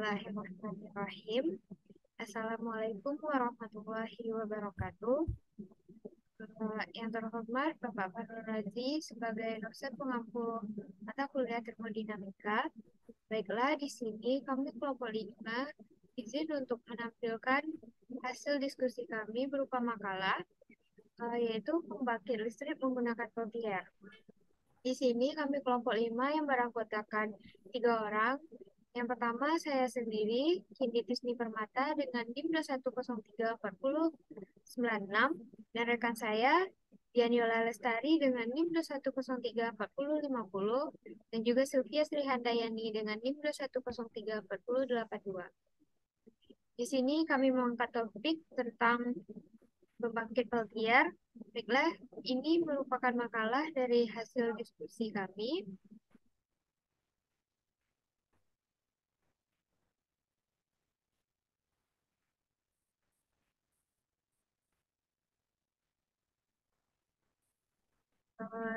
Bismillahirrahmanirrahim. Assalamualaikum warahmatullahi wabarakatuh. Yang terhormat Bapak Fadul Razi sebagai dosen pengampu mata kuliah termodinamika. Baiklah, di sini kami kelompok 5 izin untuk menampilkan hasil diskusi kami berupa makalah, yaitu pembangkit listrik menggunakan Peltier. Di sini kami kelompok 5 yang beranggotakan 3 orang. Yang pertama, saya sendiri, Cindy Tisni Permata dengan NIM 2103496, dan rekan saya, Dianiola Lestari dengan NIM 2103450, dan juga Sylvia Sri Handayani dengan NIM 2103482. Di sini kami mengangkat topik tentang pembangkit Peltier. Baiklah, ini merupakan makalah dari hasil diskusi kami.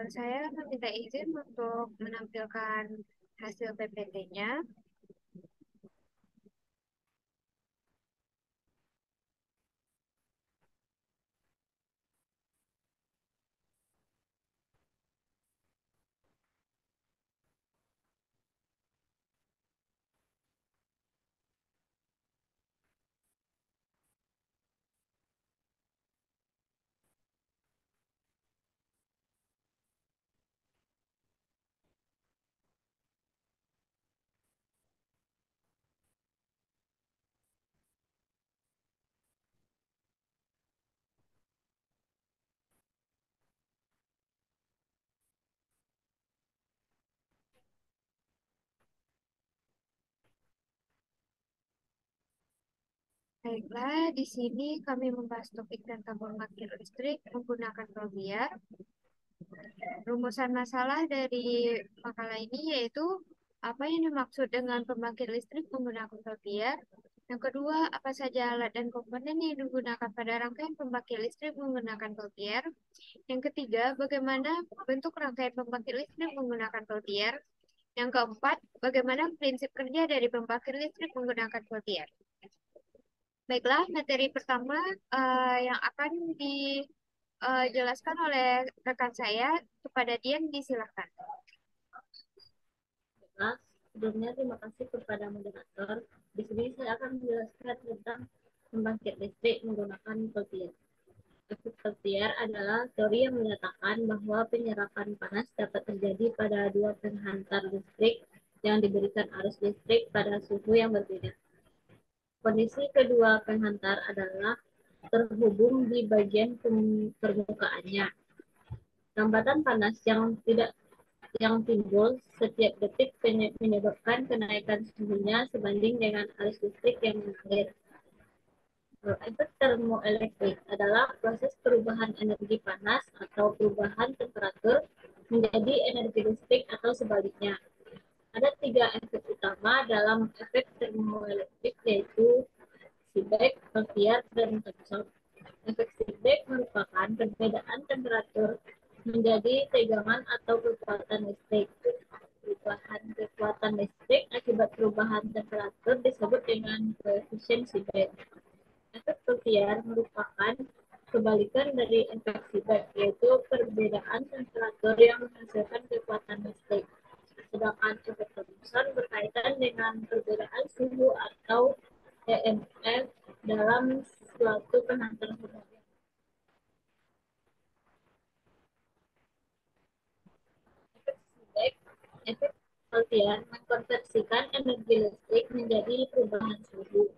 Saya meminta izin untuk menampilkan hasil PPT-nya. Baiklah, di sini kami membahas topik tentang pembangkit listrik menggunakan Peltier. Rumusan masalah dari makalah ini yaitu apa yang dimaksud dengan pembangkit listrik menggunakan Peltier. Yang kedua, apa saja alat dan komponen yang digunakan pada rangkaian pembangkit listrik menggunakan Peltier. Yang ketiga, bagaimana bentuk rangkaian pembangkit listrik menggunakan Peltier. Yang keempat, bagaimana prinsip kerja dari pembangkit listrik menggunakan Peltier. Baiklah, materi pertama yang akan dijelaskan oleh rekan saya. Kepada Dian, disilakan. Baiklah, sebelumnya terima kasih kepada moderator. Di sini saya akan menjelaskan tentang pembangkit listrik menggunakan Peltier. Efek Peltier adalah teori yang menyatakan bahwa penyerapan panas dapat terjadi pada dua penghantar listrik yang diberikan arus listrik pada suhu yang berbeda. Kondisi kedua penghantar adalah terhubung di bagian permukaannya. Lambatan panas yang timbul setiap detik menyebabkan kenaikan suhunya sebanding dengan arus listrik yang mengalir. Efek termoelektrik adalah proses perubahan energi panas atau perubahan temperatur menjadi energi listrik atau sebaliknya. Ada 3 efek utama dalam efek termoelektrik, yaitu Seebeck, Peltier, dan Thomson. Efek Seebeck merupakan perbedaan temperatur menjadi tegangan atau kekuatan listrik. Perubahan kekuatan listrik akibat perubahan temperatur disebut dengan koefisien Seebeck. Efek Peltier merupakan kebalikan dari efek Seebeck, yaitu perbedaan temperatur yang menghasilkan kekuatan listrik. Sedangkan efek Thomson berkaitan dengan perbedaan suhu atau EMF dalam suatu penghantar sebagian. Efek Seebeck, efek Peltier mengkonversikan energi listrik menjadi perubahan suhu.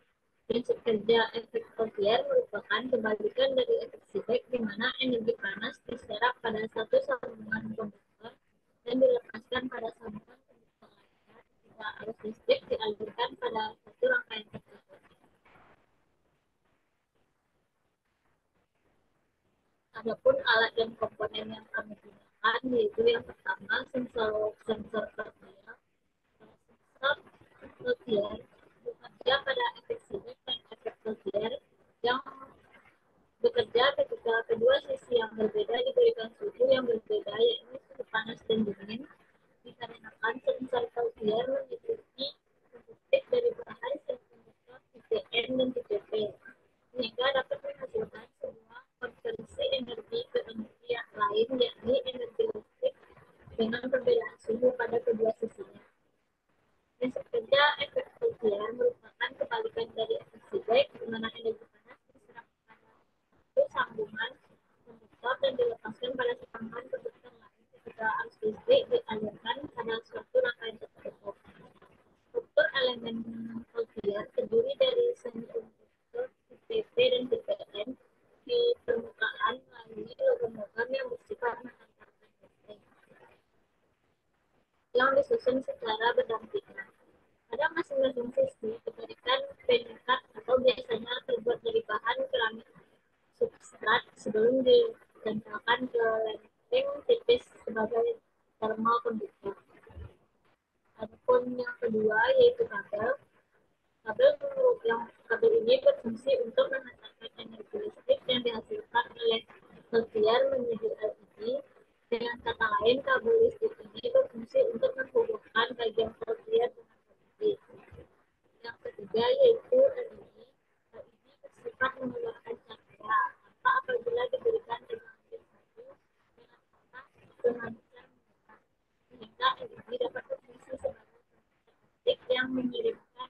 Prinsip kerja efek Peltier merupakan kebalikan dari efek Seebeck, di mana energi panas diserap pada satu sambungan konduktor dan dilepaskan pada sambungan konduktor lainnya ketika arus listrik dialirkan pada satu rangkaian tersebut. Adapun alat dan komponen yang kami gunakan yaitu yang pertama sensor Peltier. Sensor Peltier bekerja pada efek Seebeck dan efek Peltier yang bekerja ketika kedua sisi yang berbeda diberikan suhu yang berbeda, yaitu suhu panas dan dingin. Dikarenakan sensor Peltier mengikuti listrik dari bahan SDN dan TPP, sehingga dapat menghasilkan sebuah konversi energi ke energi yang lain, yakni energi listrik dengan perbedaan suhu pada kedua sisinya. Prinsip kerja efek Peltier merupakan kebalikan dari efek Seebeck, di mana energi panas diserap pada satu sambungan konduktor dan dilepaskan pada sambungan konduktor lain ketika arus listrik dialirkan pada suatu rangkaian tertutup. Struktur elemen Peltier terdiri dari semikonduktor TP dan TPN di permukaan melalui logam-logam yang bersifat menghantarkan listrik yang disusun secara berdampingan. Pada masing-masing sisi diberikan penyekatan atau biasanya terbuat dari bahan keramik substrat sebelum ditempelkan ke lempeng tipis sebagai thermal conductor. Adapun yang kedua yaitu kabel. Kabel ini berfungsi untuk mengantarkan energi listrik yang dihasilkan oleh Peltier menuju LED. Dengan kata lain, kabel listrik ini berfungsi untuk menghubungkan bagian Peltier dengan LED. Yang ketiga yaitu LED. LED bersifat mengeluarkan cahaya tanpa apabila diberikan tegangan satu dengan panas selancar sehingga LED dapat berfungsi sebagai optik yang mengirimkan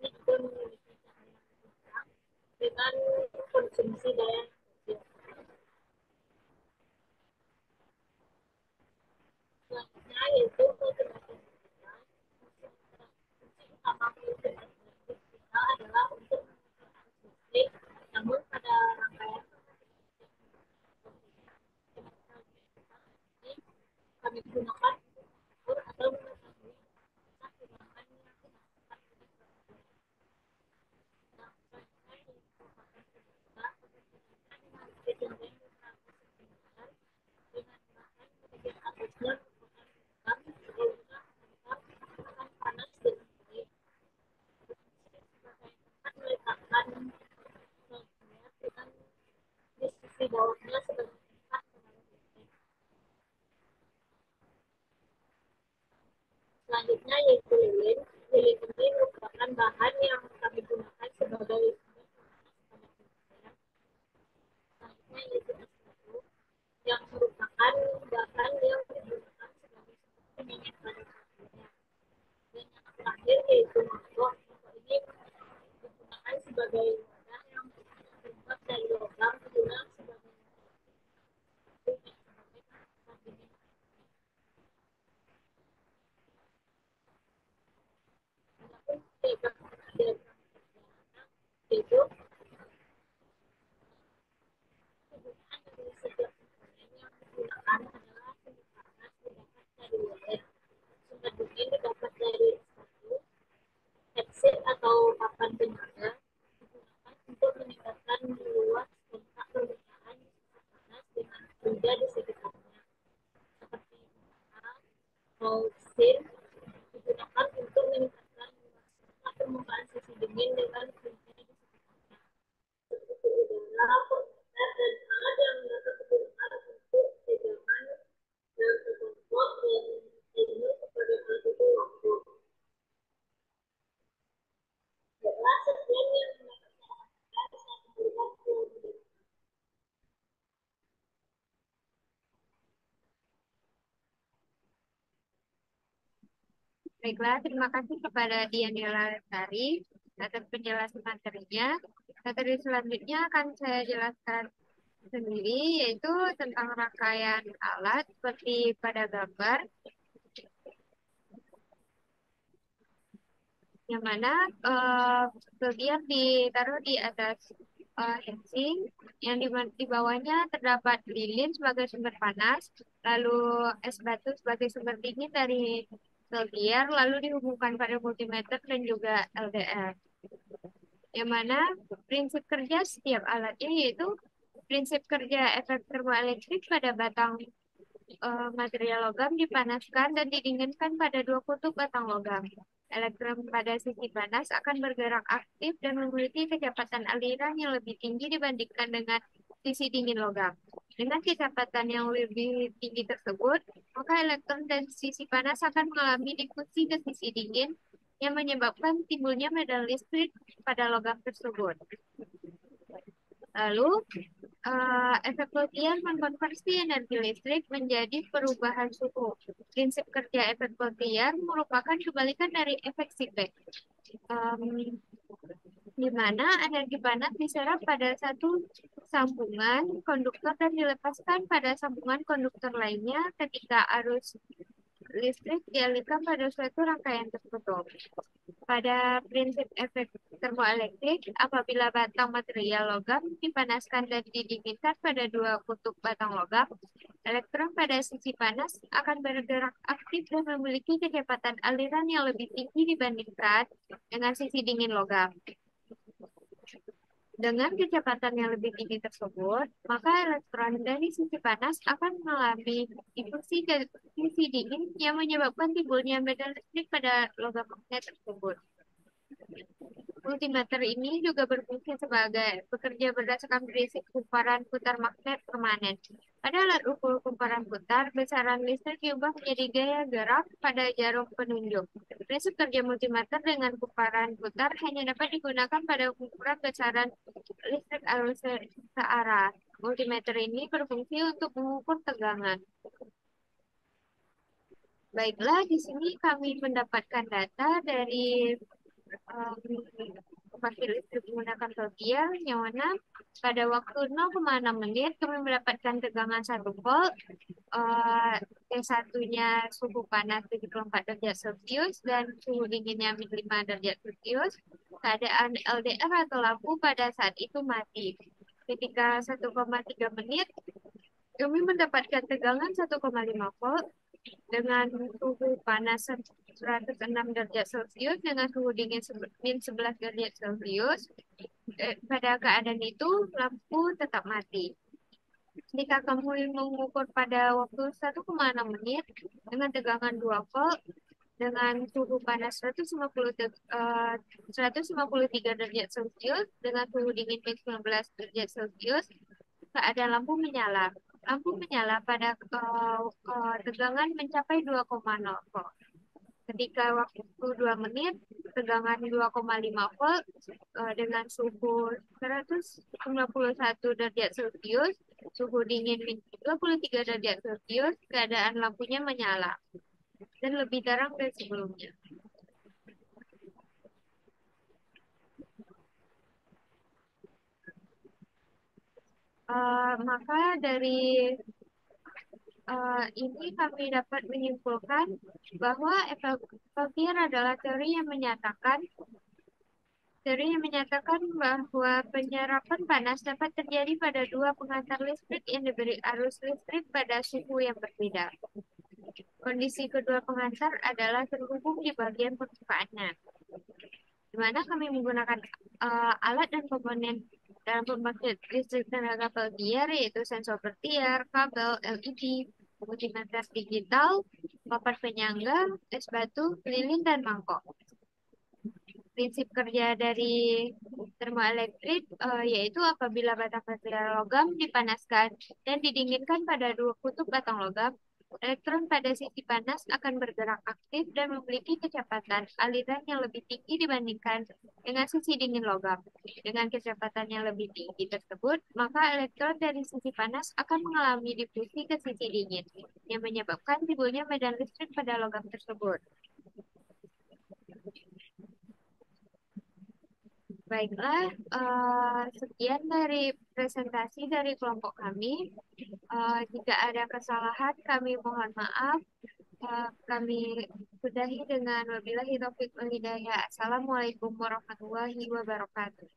informasi ke memiliki cahaya terang dengan konsumsi daya yang kecil. Selanjutnya yaitu multimeter digital. Fungsi utama multimeter digital adalah untuk mengukur arus listrik, namun pada rangkaian ini kami gunakan untuk mengukur atau mengetahui tegangan yang dihasilkan oleh di bawahnya sebagai tempat pengalir. Selanjutnya yaitu lilin. Lilin ini merupakan bahan yang kami gunakan sebagai sumber panas pada kimia. Selanjutnya yaitu es yang merupakan bahan yang digunakan sebagai sumber pendingin pada kimia. Dan yang terakhir yaitu mangkok. Mangkok ini digunakan sebagai wadah yang terbuat dari logam guna sebagai pendingin. Adapun diagram yaitu penggunaan dari setiap komponen yang digunakan adalah sumber panas didapat dari water, sumber dingin didapat dari es exit atau papan tenaga digunakan untuk meningkatkan luas kontak permukaan panas dengan benda di sekitarnya, seperti bunga, bauxit digunakan untuk meningkatkan luas kontak permukaan sisi dingin dengan benda di sekitarnya. Seperti udara, dan alat yang dapat digunakan untuk pegangan dan terkontrol dan ini kepada alat itu waktu. Baiklah, sekian yang dapat saya sampaikan. Saya kembalikan ke moderator. Baiklah, terima kasih kepada Dianela Lestari atas penjelasan materinya. Materi selanjutnya akan saya jelaskan sendiri, yaitu tentang rangkaian alat seperti pada gambar, yang mana bagian ditaruh di atas heatsink, yang di bawahnya terdapat lilin sebagai sumber panas, lalu es batu sebagai sumber dingin dari Peltier, lalu dihubungkan pada multimeter dan juga LDR. Yang mana prinsip kerja setiap alatnya yaitu prinsip kerja efek termoelektrik pada batang material logam dipanaskan dan didinginkan pada dua kutub batang logam. Elektron pada sisi panas akan bergerak aktif dan memiliki kecepatan aliran yang lebih tinggi dibandingkan dengan sisi dingin logam. Dengan kecepatan yang lebih tinggi tersebut, maka elektron dan sisi panas akan mengalami difusi ke sisi dingin yang menyebabkan timbulnya medan listrik pada logam tersebut. Lalu, efek Peltian mengkonversi energi listrik menjadi perubahan suhu. Prinsip kerja efek Peltian merupakan kebalikan dari efek Seebeck, di mana energi panas diserap pada satu sambungan konduktor dan dilepaskan pada sambungan konduktor lainnya ketika arus listrik dialihkan pada suatu rangkaian tertutup. Pada prinsip efek termoelektrik, apabila batang material logam dipanaskan dan didinginkan pada dua kutub batang logam, elektron pada sisi panas akan bergerak aktif dan memiliki kecepatan aliran yang lebih tinggi dibandingkan dengan sisi dingin logam. Dengan kecepatan yang lebih tinggi tersebut, maka elektron dari sisi panas akan mengalami difusi ke sisi dingin yang menyebabkan timbulnya medan listrik pada logam magnet tersebut. Multimeter ini juga berfungsi sebagai bekerja berdasarkan prinsip kumparan putar magnet permanen. Pada alat ukur kumparan putar, besaran listrik diubah menjadi gaya gerak pada jarum penunjuk. Prinsip kerja multimeter dengan kumparan putar hanya dapat digunakan pada ukuran besaran listrik arus searah. Multimeter ini berfungsi untuk mengukur tegangan. Baiklah, di sini kami mendapatkan data dari pembangkit listrik menggunakan Tokyo yang mana pada waktu 0,6 menit kami mendapatkan tegangan 1 volt, T1-nya suhu panas 74 derajat Celcius dan suhu dinginnya minus 5 derajat Celcius. Keadaan LDR atau lampu pada saat itu mati. Ketika 1,3 menit kami mendapatkan tegangan 1,5 volt dengan suhu panas 106 derajat Celcius dengan suhu dingin minus 11 derajat Celcius. Pada keadaan itu lampu tetap mati. Jika kamu mengukur pada waktu 1,6 menit dengan tegangan 2 volt dengan suhu panas 153 derajat Celcius dengan suhu dingin minus 19 derajat Celcius, keadaan lampu menyala. Lampu menyala pada tegangan mencapai 2,0 volt. Ketika waktu 2 menit, tegangan 2,5 volt dengan suhu 191 derajat Celcius, suhu dingin 23 derajat Celcius, keadaan lampunya menyala dan lebih terang dari sebelumnya. Maka dari ini kami dapat menyimpulkan bahwa Peltier adalah teori yang menyatakan bahwa penyerapan panas dapat terjadi pada dua pengantar listrik yang diberi arus listrik pada suhu yang berbeda. Kondisi kedua pengantar adalah terhubung di bagian permukaannya, di mana kami menggunakan alat dan komponen dalam pembangkit listrik tenaga Peltier, yaitu sensor Peltier, kabel, LED, multimeter digital, papan penyangga, es batu, lilin, dan mangkok. Prinsip kerja dari termoelektrik yaitu apabila batang material logam dipanaskan dan didinginkan pada dua kutub batang logam, elektron pada sisi panas akan bergerak aktif dan memiliki kecepatan aliran yang lebih tinggi dibandingkan dengan sisi dingin logam. Dengan kecepatan yang lebih tinggi tersebut, maka elektron dari sisi panas akan mengalami difusi ke sisi dingin, yang menyebabkan timbulnya medan listrik pada logam tersebut. Baiklah, sekian dari presentasi dari kelompok kami. Jika ada kesalahan, kami mohon maaf. Kami sudahi dengan wabillahi taufiq wal hidayah. Assalamualaikum warahmatullahi wabarakatuh.